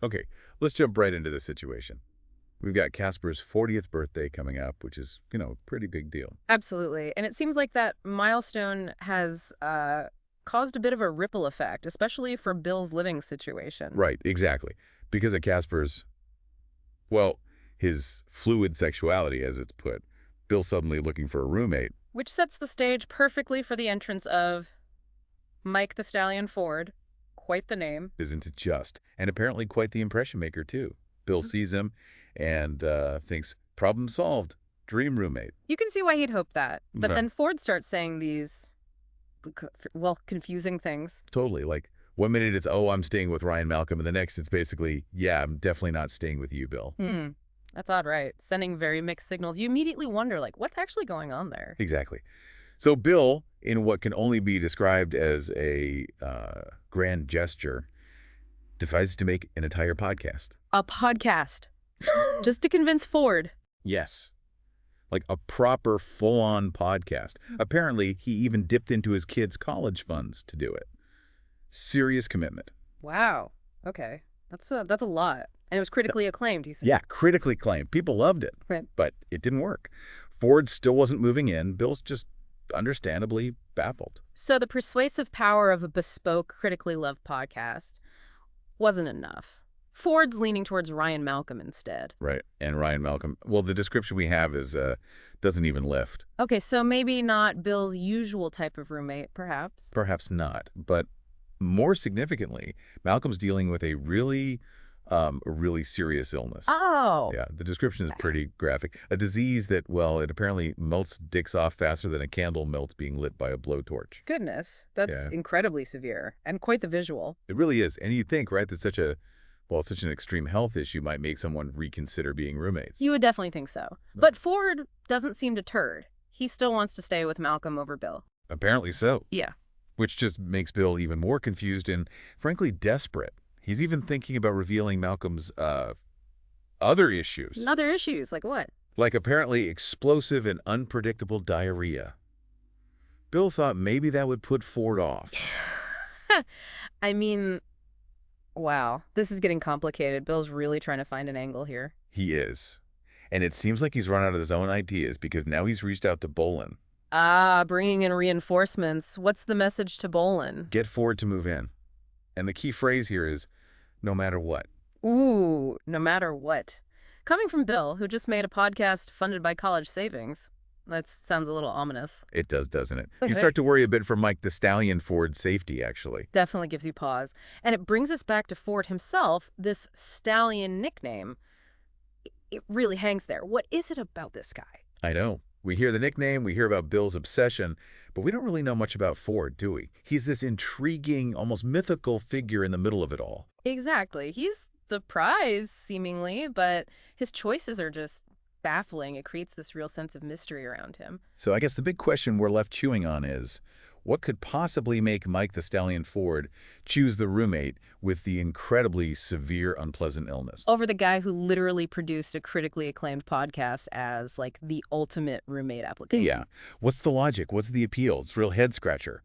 Okay, let's jump right into the situation. We've got Casper's 40th birthday coming up, which is, a pretty big deal. Absolutely. And it seems like that milestone has caused a bit of a ripple effect, especially for Bill's living situation, Right, exactly. Because of Casper's, well, his fluid sexuality, as it's put, Bill's suddenly looking for a roommate. which sets the stage perfectly for the entrance of Mike the Stallion Ford. Quite the name. Isn't it just? And apparently quite the impression maker, too. Bill sees him and thinks, problem solved, dream roommate. You can see why he'd hoped that. But No, then Ford starts saying these, well, confusing things. totally. Like, 1 minute it's, oh, I'm staying with Ryan Malcolm, and the next it's basically, yeah, I'm definitely not staying with you, Bill. That's odd, right? Sending very mixed signals. You immediately wonder, like, what's actually going on there? Exactly. So Bill, in what can only be described as a grand gesture, decides to make an entire podcast. A podcast. Just to convince Ford. Yes. Like a proper full-on podcast. Apparently, he even dipped into his kids' college funds to do it. Serious commitment. Wow. Okay. That's a lot. And it was critically acclaimed, you said. Yeah, critically acclaimed. People loved it. Right. But it didn't work. Ford still wasn't moving in. Bill's just understandably baffled. So the persuasive power of a bespoke, critically loved podcast wasn't enough. Ford's leaning towards Ryan Malcolm instead. Right. And Ryan Malcolm, well, the description we have is doesn't even lift. Okay, so maybe not Bill's usual type of roommate, perhaps. Perhaps not. But more significantly, Malcolm's dealing with a really serious illness. Oh. Yeah, the description is pretty graphic. A disease that, well, it apparently melts dicks off faster than a candle melts being lit by a blowtorch. Goodness. That's Yeah. incredibly severe and quite the visual. It really is. And you'd think, right, that such an extreme health issue might make someone reconsider being roommates. You would definitely think so. But Ford doesn't seem deterred. He still wants to stay with Malcolm over Bill. Apparently so. Yeah. Which just makes Bill even more confused and, frankly, desperate. He's even thinking about revealing Malcolm's other issues, Other issues, like what? like apparently explosive and unpredictable diarrhea. Bill thought maybe that would put Ford off. I mean, wow. This is getting complicated. Bill's really trying to find an angle here. He is. And it seems like he's run out of his own ideas because now he's reached out to Bolin. Ah, bringing in reinforcements. What's the message to Bolin? Get Ford to move in. And the key phrase here is, no matter what. Ooh, no matter what. Coming from Bill, who just made a podcast funded by college savings. That sounds a little ominous. It does, doesn't it? Okay. You start to worry a bit for Mike the Stallion Ford's safety, actually. Definitely gives you pause. And it brings us back to Ford himself, this Stallion nickname. It really hangs there. What is it about this guy? I know. We hear the nickname, we hear about Bill's obsession, but we don't really know much about Ford, do we? He's this intriguing, almost mythical figure in the middle of it all. Exactly. He's the prize, seemingly, but his choices are just baffling. It creates this real sense of mystery around him. So I guess the big question we're left chewing on is, what could possibly make Mike the Stallion Ford choose the roommate with the incredibly severe, unpleasant illness? Over the guy who literally produced a critically acclaimed podcast as, like, the ultimate roommate application. Yeah. What's the logic? What's the appeal? It's a real head-scratcher.